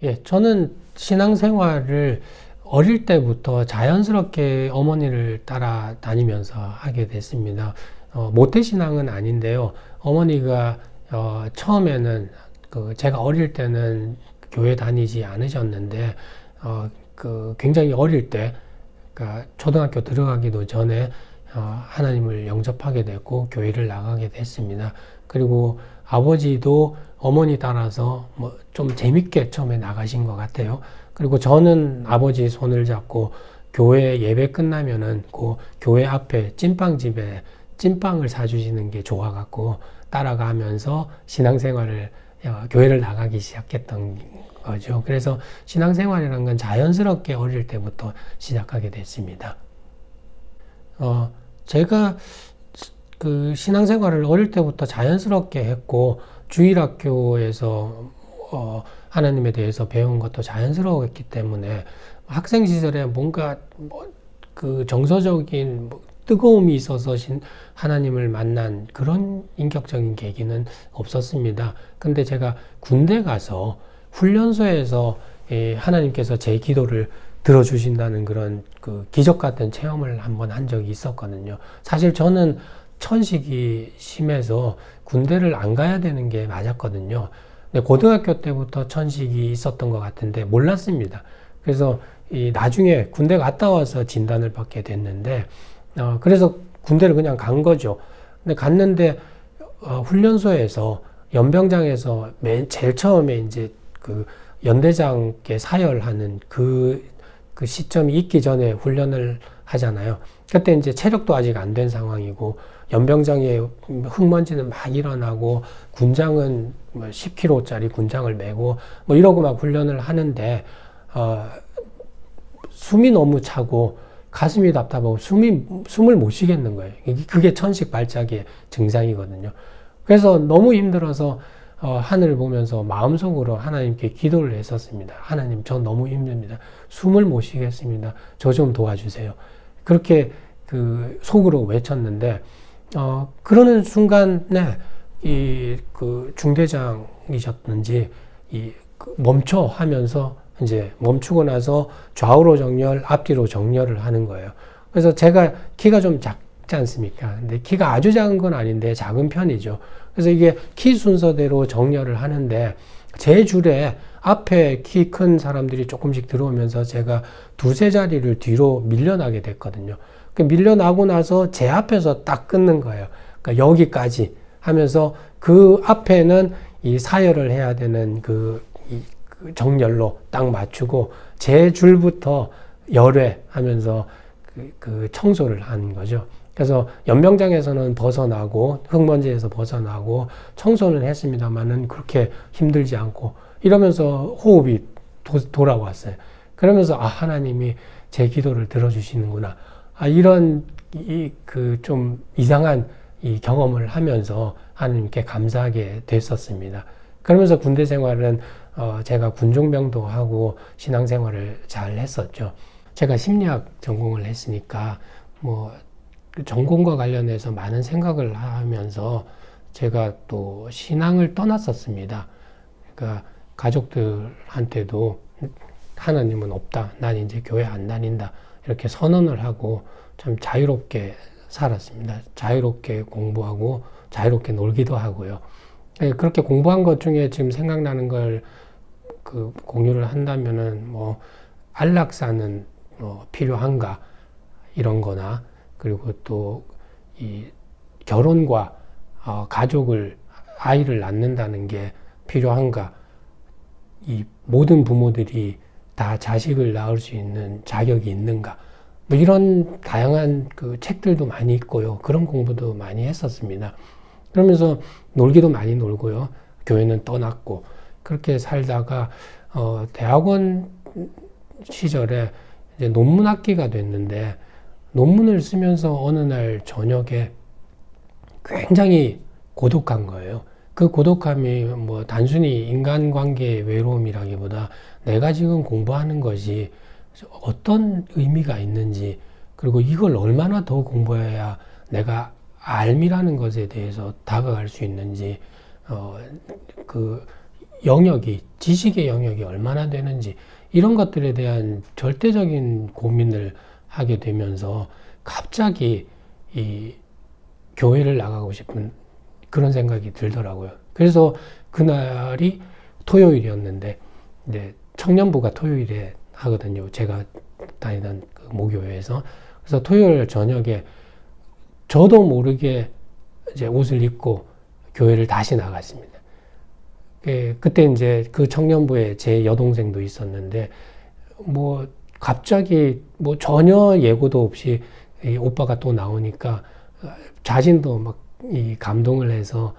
예, 저는 신앙생활을 어릴 때부터 자연스럽게 어머니를 따라다니면서 하게 됐습니다. 모태신앙은 아닌데요. 어머니가 처음에는 제가 어릴 때는 교회 다니지 않으셨는데 굉장히 어릴 때, 그러니까 초등학교 들어가기도 전에 하나님을 영접하게 됐고 교회를 나가게 됐습니다. 그리고 아버지도 어머니 따라서 뭐 좀 재밌게 처음에 나가신 것 같아요. 그리고 저는 아버지 손을 잡고 교회 예배 끝나면은 그 교회 앞에 찐빵집에 찐빵을 사주시는 게 좋아갖고 따라가면서 신앙생활을 교회를 나가기 시작했던 거죠. 그래서 신앙생활이라는 건 자연스럽게 어릴 때부터 시작하게 됐습니다. 제가 그 신앙생활을 어릴 때부터 자연스럽게 했고 주일학교에서 하나님에 대해서 배운 것도 자연스러웠기 때문에 학생 시절에 뭔가 그 정서적인 뜨거움이 있어서 하나님을 만난 그런 인격적인 계기는 없었습니다. 근데 제가 군대 가서 훈련소에서 하나님께서 제 기도를 들어주신다는 그런 그 기적 같은 체험을 한번 한 적이 있었거든요. 사실 저는 천식이 심해서 군대를 안 가야 되는 게 맞았거든요. 근데 고등학교 때부터 천식이 있었던 것 같은데 몰랐습니다. 그래서 나중에 군대 갔다 와서 진단을 받게 됐는데, 그래서 군대를 그냥 간 거죠. 근데 갔는데, 훈련소에서, 연병장에서 제일 처음에 이제 그 연대장께 사열하는 그 시점이 있기 전에 훈련을 하잖아요. 그때 이제 체력도 아직 안 된 상황이고, 연병장에 흙먼지는 막 일어나고, 군장은 뭐 10kg짜리 군장을 메고, 뭐 이러고 막 훈련을 하는데, 숨이 너무 차고, 가슴이 답답하고, 숨을 못 쉬겠는 거예요. 그게 천식 발작의 증상이거든요. 그래서 너무 힘들어서, 하늘을 보면서 마음속으로 하나님께 기도를 했었습니다. 하나님, 저 너무 힘듭니다. 숨을 못 쉬겠습니다. 저 좀 도와주세요. 그렇게 속으로 외쳤는데, 그러는 순간에 그 중대장이셨는지 멈춰 하면서 이제 멈추고 나서 좌우로 정렬, 앞뒤로 정렬을 하는 거예요. 그래서 제가 키가 좀 작지 않습니까? 근데 키가 아주 작은 건 아닌데 작은 편이죠. 그래서 이게 키 순서대로 정렬을 하는데 제 줄에 앞에 키 큰 사람들이 조금씩 들어오면서 제가 두세 자리를 뒤로 밀려나게 됐거든요. 밀려나고 나서 제 앞에서 딱 끊는 거예요. 그러니까 여기까지 하면서 그 앞에는 이 사열을 해야 되는 그 정렬로 딱 맞추고 제 줄부터 열회 하면서 그 청소를 하는 거죠. 그래서 연병장에서는 벗어나고 흙먼지에서 벗어나고 청소는 했습니다만은 그렇게 힘들지 않고 이러면서 호흡이 돌아왔어요. 그러면서 하나님이 제 기도를 들어주시는구나. 이런 좀 이상한 이 경험을 하면서 하나님께 감사하게 됐었습니다. 그러면서 군대 생활은 제가 군종병도 하고 신앙생활을 잘 했었죠. 제가 심리학 전공을 했으니까 그 전공과 관련해서 많은 생각을 하면서 제가 또 신앙을 떠났었습니다. 그러니까 가족들한테도 하나님은 없다. 난 이제 교회 안 다닌다. 이렇게 선언을 하고 참 자유롭게 살았습니다. 자유롭게 공부하고 자유롭게 놀기도 하고요. 그렇게 공부한 것 중에 지금 생각나는 걸 공유를 한다면은 안락사는 필요한가 이런 거나 그리고 또 이 결혼과 아이를 낳는다는 게 필요한가 이 모든 부모들이 다 자식을 낳을 수 있는 자격이 있는가 이런 다양한 책들도 많이 있고요. 그런 공부도 많이 했었습니다. 그러면서 놀기도 많이 놀고요. 교회는 떠났고 그렇게 살다가 대학원 시절에 이제 논문 학기가 됐는데 논문을 쓰면서 어느 날 저녁에 굉장히 고독한 거예요. 그 고독함이 단순히 인간관계의 외로움이라기보다 내가 지금 공부하는 것이 어떤 의미가 있는지 그리고 이걸 얼마나 더 공부해야 내가 알미라는 것에 대해서 다가갈 수 있는지 영역이, 지식의 영역이 얼마나 되는지, 이런 것들에 대한 절대적인 고민을 하게 되면서 갑자기 이 교회를 나가고 싶은 그런 생각이 들더라고요. 그래서 그날이 토요일이었는데, 이제 청년부가 토요일에 하거든요. 제가 다니던 그 모교회에서. 그래서 토요일 저녁에 저도 모르게 이제 옷을 입고 교회를 다시 나갔습니다. 그때 이제 그 청년부에 제 여동생도 있었는데, 뭐 갑자기 뭐 전혀 예고도 없이 이 오빠가 또 나오니까 자신도 막 이 감동을 해서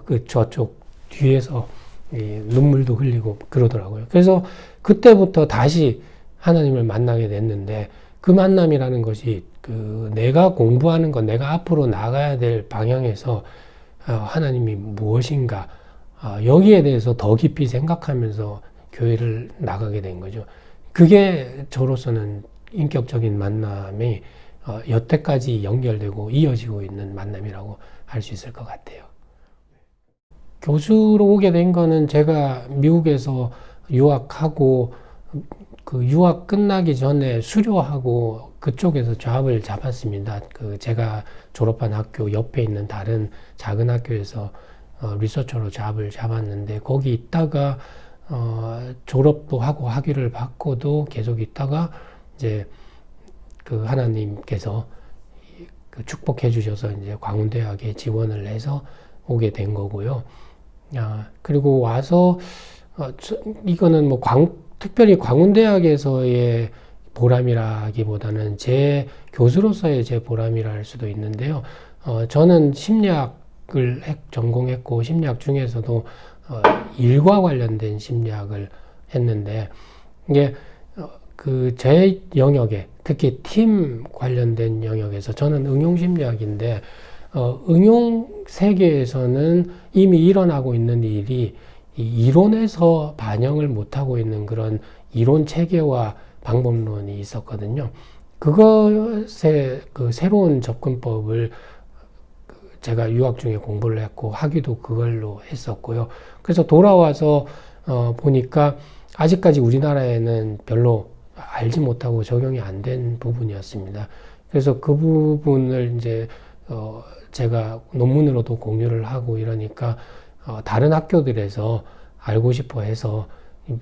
그 저쪽 뒤에서 이 눈물도 흘리고 그러더라고요. 그래서 그때부터 다시 하나님을 만나게 됐는데, 그 만남이라는 것이 그 내가 공부하는 것, 내가 앞으로 나가야 될 방향에서 하나님이 무엇인가, 여기에 대해서 더 깊이 생각하면서 교회를 나가게 된 거죠. 그게 저로서는 인격적인 만남이 여태까지 연결되고 이어지고 있는 만남이라고 할 수 있을 것 같아요. 교수로 오게 된 거는 제가 미국에서 유학하고 그 유학 끝나기 전에 수료하고 그쪽에서 잡을 잡았습니다. 그 제가 졸업한 학교 옆에 있는 다른 작은 학교에서 리서처로 잡을 잡았는데, 거기 있다가 졸업도 하고 학위를 받고도 계속 있다가 이제 그 하나님께서 그 축복해 주셔서 이제 광운대학에 지원을 해서 오게 된 거고요. 그리고 와서 이거는 뭐 특별히 광운대학에서의 보람이라기보다는 제 교수로서의 제 보람이라 할 수도 있는데요. 저는 심리학을 전공했고, 심리학 중에서도 일과 관련된 심리학을 했는데, 이게 그 제 영역에, 특히 팀 관련된 영역에서 저는 응용심리학인데, 응용 세계에서는 이미 일어나고 있는 일이 이 이론에서 반영을 못하고 있는 그런 이론 체계와 방법론이 있었거든요. 그것의 그 새로운 접근법을 제가 유학 중에 공부를 했고 학위도 그걸로 했었고요. 그래서 돌아와서 보니까 아직까지 우리나라에는 별로 알지 못하고 적용이 안 된 부분이었습니다. 그래서 그 부분을 이제 제가 논문으로도 공유를 하고 이러니까 다른 학교들에서 알고 싶어 해서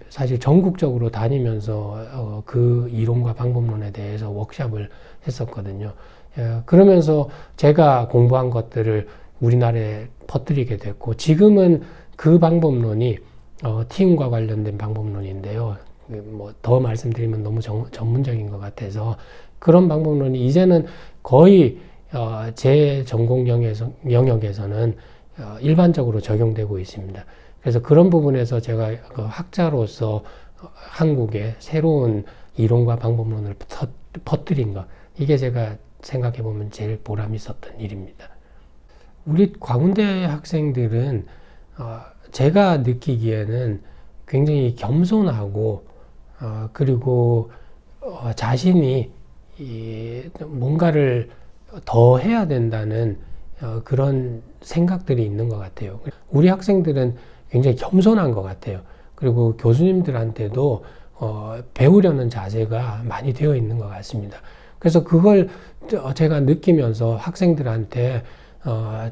사실 전국적으로 다니면서 그 이론과 방법론에 대해서 워크숍을 했었거든요. 그러면서 제가 공부한 것들을 우리나라에 퍼뜨리게 됐고, 지금은 그 방법론이 팀과 관련된 방법론인데요. 뭐 더 말씀드리면 너무 전문적인 것 같아서 그런 방법론이 이제는 거의 제 전공 영역에서는 일반적으로 적용되고 있습니다. 그래서 그런 부분에서 제가 그 학자로서 한국에 새로운 이론과 방법론을 퍼뜨린 것, 이게 제가 생각해 보면 제일 보람이 있었던 일입니다. 우리 광운대 학생들은 제가 느끼기에는 굉장히 겸손하고 그리고 자신이 뭔가를 더 해야 된다는 그런 생각들이 있는 것 같아요. 우리 학생들은 굉장히 겸손한 것 같아요. 그리고 교수님들한테도 배우려는 자세가 많이 되어 있는 것 같습니다. 그래서 그걸 제가 느끼면서 학생들한테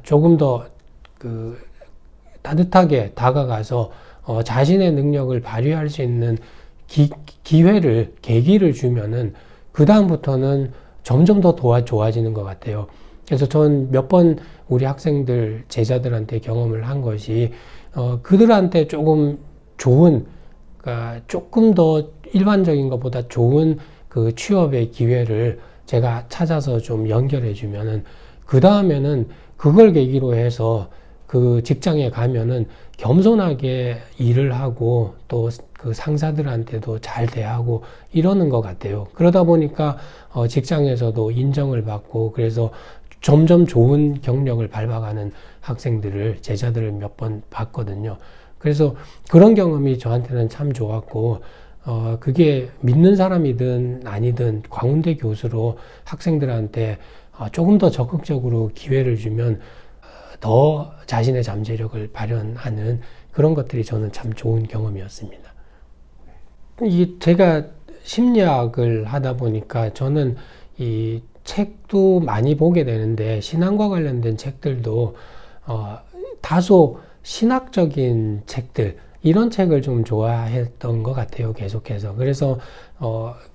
조금 더 그 따뜻하게 다가가서 자신의 능력을 발휘할 수 있는 계기를 주면은 그 다음부터는 점점 더 좋아지는 것 같아요. 그래서 전 몇 번 우리 학생들, 제자들한테 경험을 한 것이 그들한테 조금 좋은, 그러니까 조금 더 일반적인 것보다 좋은 그 취업의 기회를 제가 찾아서 좀 연결해 주면은 그 다음에는 그걸 계기로 해서 그 직장에 가면은 겸손하게 일을 하고 또 그 상사들한테도 잘 대하고 이러는 것 같아요. 그러다 보니까 직장에서도 인정을 받고, 그래서 점점 좋은 경력을 밟아가는 학생들을, 제자들을 몇 번 봤거든요. 그래서 그런 경험이 저한테는 참 좋았고, 그게 믿는 사람이든 아니든 광운대 교수로 학생들한테 조금 더 적극적으로 기회를 주면 더 자신의 잠재력을 발현하는 그런 것들이 저는 참 좋은 경험이었습니다. 이 제가 심리학을 하다 보니까 저는 이 책도 많이 보게 되는데 신앙과 관련된 책들도 다소 신학적인 책들 이런 책을 좀 좋아했던 것 같아요. 계속해서. 그래서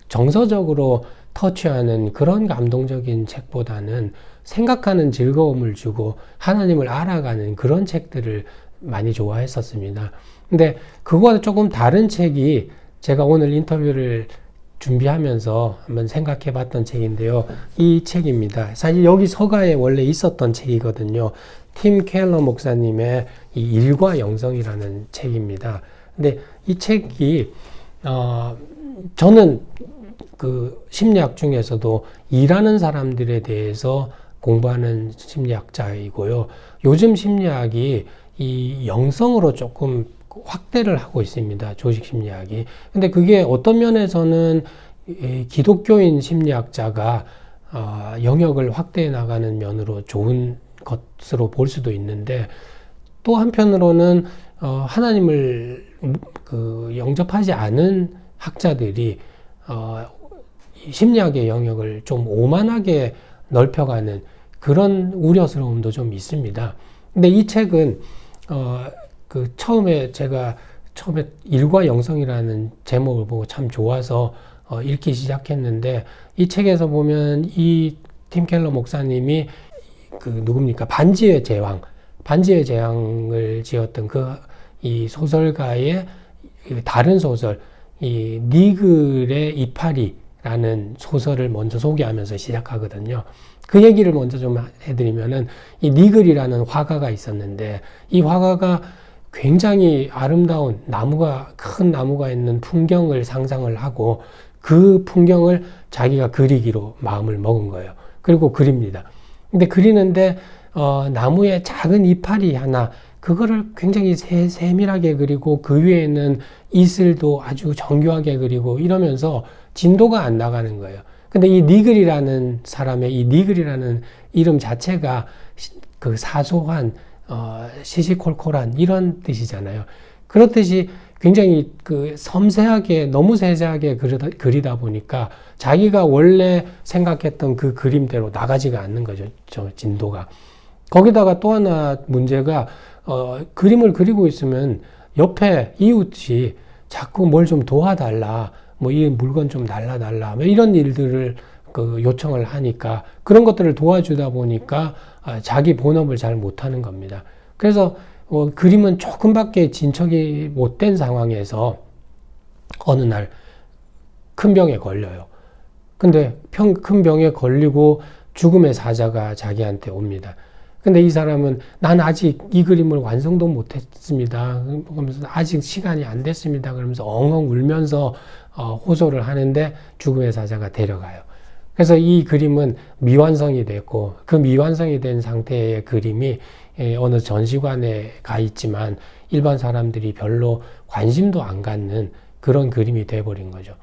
정서적으로 터치하는 그런 감동적인 책보다는 생각하는 즐거움을 주고 하나님을 알아가는 그런 책들을 많이 좋아했었습니다. 근데 그거와 조금 다른 책이 제가 오늘 인터뷰를 준비하면서 한번 생각해 봤던 책인데요. 이 책입니다. 사실 여기 서가에 원래 있었던 책이거든요. 팀 켈러 목사님의 이 일과 영성이라는 책입니다. 근데 이 책이 저는 그 심리학 중에서도 일하는 사람들에 대해서 공부하는 심리학자이고요. 요즘 심리학이 이 영성으로 조금 확대를 하고 있습니다. 조직 심리학이. 근데 그게 어떤 면에서는 기독교인 심리학자가 영역을 확대해 나가는 면으로 좋은 것으로 볼 수도 있는데, 또 한편으로는 하나님을 영접하지 않은 학자들이 심리학의 영역을 좀 오만하게 넓혀가는 그런 우려스러움도 좀 있습니다. 근데 이 책은 제가 처음에 일과 영성이라는 제목을 보고 참 좋아서 읽기 시작했는데, 이 책에서 보면 이 팀 켈러 목사님이 누굽니까? 반지의 제왕을 지었던 이 소설가의 다른 소설, 이 니글의 이파리라는 소설을 먼저 소개하면서 시작하거든요. 그 얘기를 먼저 좀 해드리면은, 이 니글이라는 화가가 있었는데, 이 화가가 굉장히 아름다운 큰 나무가 있는 풍경을 상상을 하고, 그 풍경을 자기가 그리기로 마음을 먹은 거예요. 그리고 그립니다. 근데 그리는데, 나무에 작은 이파리 하나, 그거를 굉장히 세밀하게 그리고, 그 위에는 이슬도 아주 정교하게 그리고 이러면서 진도가 안 나가는 거예요. 근데 이 니글이라는 사람의 이 니글이라는 이름 자체가 그 사소한, 시시콜콜한 이런 뜻이잖아요. 그렇듯이 굉장히 섬세하게, 너무 세세하게 그리다 보니까 자기가 원래 생각했던 그 그림대로 나가지가 않는 거죠. 저 진도가. 거기다가 또 하나 문제가, 그림을 그리고 있으면 옆에 이웃이 자꾸 뭘 좀 도와달라, 뭐 이 물건 좀 날라달라, 뭐 이런 일들을 요청을 하니까, 그런 것들을 도와주다 보니까 자기 본업을 잘 못하는 겁니다. 그래서 그림은 조금밖에 진척이 못된 상황에서 어느 날 큰 병에 걸려요. 근데 큰 병에 걸리고 죽음의 사자가 자기한테 옵니다. 근데 이 사람은 난 아직 이 그림을 완성도 못했습니다. 그러면서 아직 시간이 안 됐습니다. 그러면서 엉엉 울면서 호소를 하는데 죽음의 사자가 데려가요. 그래서 이 그림은 미완성이 됐고, 그 미완성이 된 상태의 그림이 어느 전시관에 가 있지만 일반 사람들이 별로 관심도 안 갖는 그런 그림이 돼버린 거죠.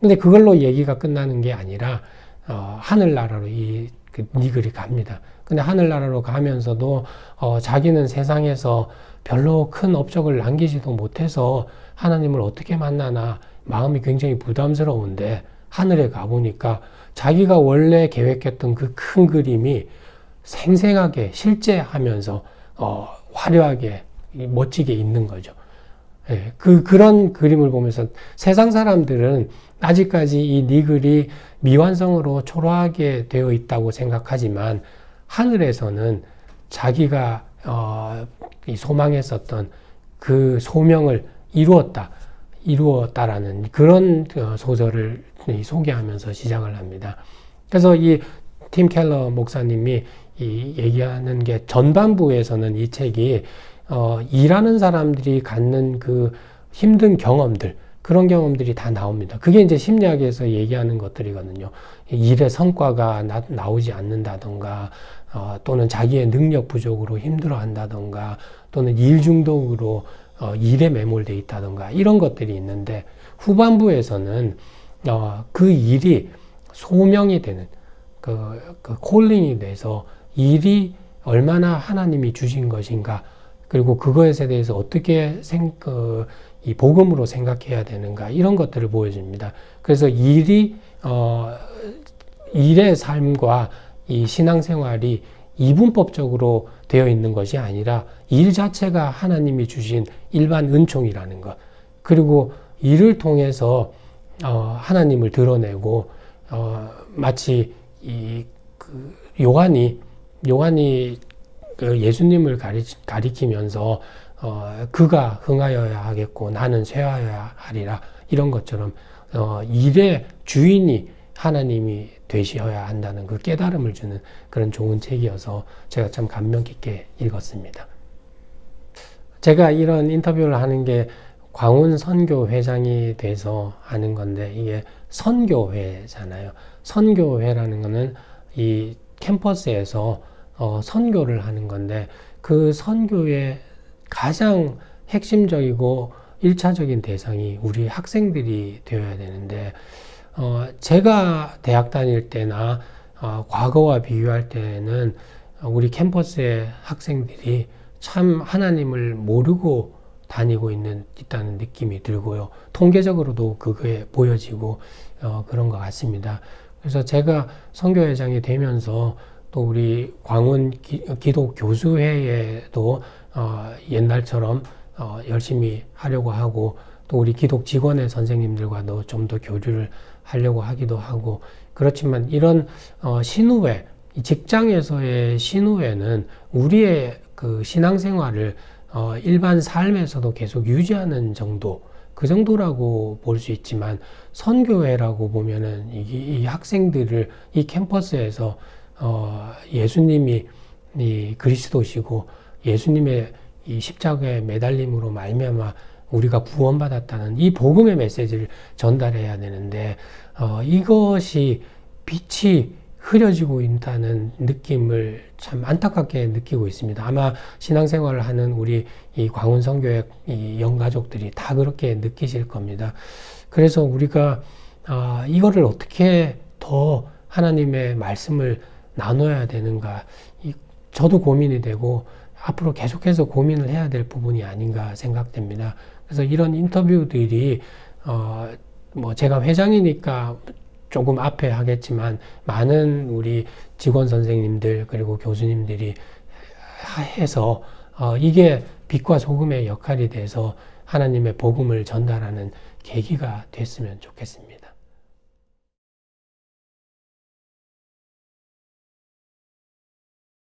근데 그걸로 얘기가 끝나는 게 아니라 하늘나라로 니글이 갑니다. 근데 하늘나라로 가면서도 자기는 세상에서 별로 큰 업적을 남기지도 못해서 하나님을 어떻게 만나나 마음이 굉장히 부담스러운데, 하늘에 가보니까 자기가 원래 계획했던 그 큰 그림이 생생하게 실제하면서 화려하게 멋지게 있는 거죠. 예, 그런 그림을 보면서 세상 사람들은 아직까지 이 니글이 미완성으로 초라하게 되어 있다고 생각하지만, 하늘에서는 자기가 소망했었던 그 소명을 이루었다라는 그런 소설을 소개하면서 시작을 합니다. 그래서 이 팀 켈러 목사님이 얘기하는 게, 전반부에서는 이 책이 일하는 사람들이 갖는 그 힘든 경험들, 그런 경험들이 다 나옵니다. 그게 이제 심리학에서 얘기하는 것들이거든요. 일의 성과가 나오지 않는다던가, 또는 자기의 능력 부족으로 힘들어 한다던가, 또는 일 중독으로 일에 매몰돼 있다던가, 이런 것들이 있는데, 후반부에서는 그 일이 소명이 되는, 그 콜링이 돼서 일이 얼마나 하나님이 주신 것인가, 그리고 그것에 대해서 어떻게 이 복음으로 생각해야 되는가 이런 것들을 보여줍니다. 그래서 일의 삶과 이 신앙생활이 이분법적으로 되어 있는 것이 아니라 일 자체가 하나님이 주신 일반 은총이라는 것. 그리고 일을 통해서 하나님을 드러내고 마치 요한이 그 예수님을 가리키면서 그가 흥하여야 하겠고 나는 쇠하여야 하리라 이런 것처럼 일의 주인이 하나님이 되셔야 한다는 그 깨달음을 주는 그런 좋은 책이어서 제가 참 감명 깊게 읽었습니다. 제가 이런 인터뷰를 하는 게 광운 선교회장이 돼서 하는 건데 이게 선교회잖아요. 선교회라는 거는 이 캠퍼스에서 선교를 하는 건데 그 선교의 가장 핵심적이고 1차적인 대상이 우리 학생들이 되어야 되는데 제가 대학 다닐 때나 과거와 비교할 때는 우리 캠퍼스의 학생들이 참 하나님을 모르고 다니고 있다는 느낌이 들고요. 통계적으로도 그게 보여지고 그런 것 같습니다. 그래서 제가 선교회장이 되면서 또 우리 광운 기독교수회에도 옛날처럼 열심히 하려고 하고 또 우리 기독 직원의 선생님들과도 좀 더 교류를 하려고 하기도 하고 그렇지만 이런 신우회, 직장에서의 신우회는 우리의 그 신앙생활을 일반 삶에서도 계속 유지하는 정도, 그 정도라고 볼 수 있지만 선교회라고 보면은 이 학생들을 이 캠퍼스에서 예수님이 이 그리스도시고 예수님의 이 십자가에 매달림으로 말미암아 우리가 구원받았다는 이 복음의 메시지를 전달해야 되는데 이것이 빛이 흐려지고 있다는 느낌을 참 안타깝게 느끼고 있습니다. 아마 신앙생활을 하는 우리 이 광운 선교회 이 영가족들이 다 그렇게 느끼실 겁니다. 그래서 우리가 이거를 어떻게 더 하나님의 말씀을 나눠야 되는가 저도 고민이 되고 앞으로 계속해서 고민을 해야 될 부분이 아닌가 생각됩니다. 그래서 이런 인터뷰들이 뭐 제가 회장이니까 조금 앞에 하겠지만 많은 우리 직원 선생님들 그리고 교수님들이 해서 이게 빛과 소금의 역할이 돼서 하나님의 복음을 전달하는 계기가 됐으면 좋겠습니다.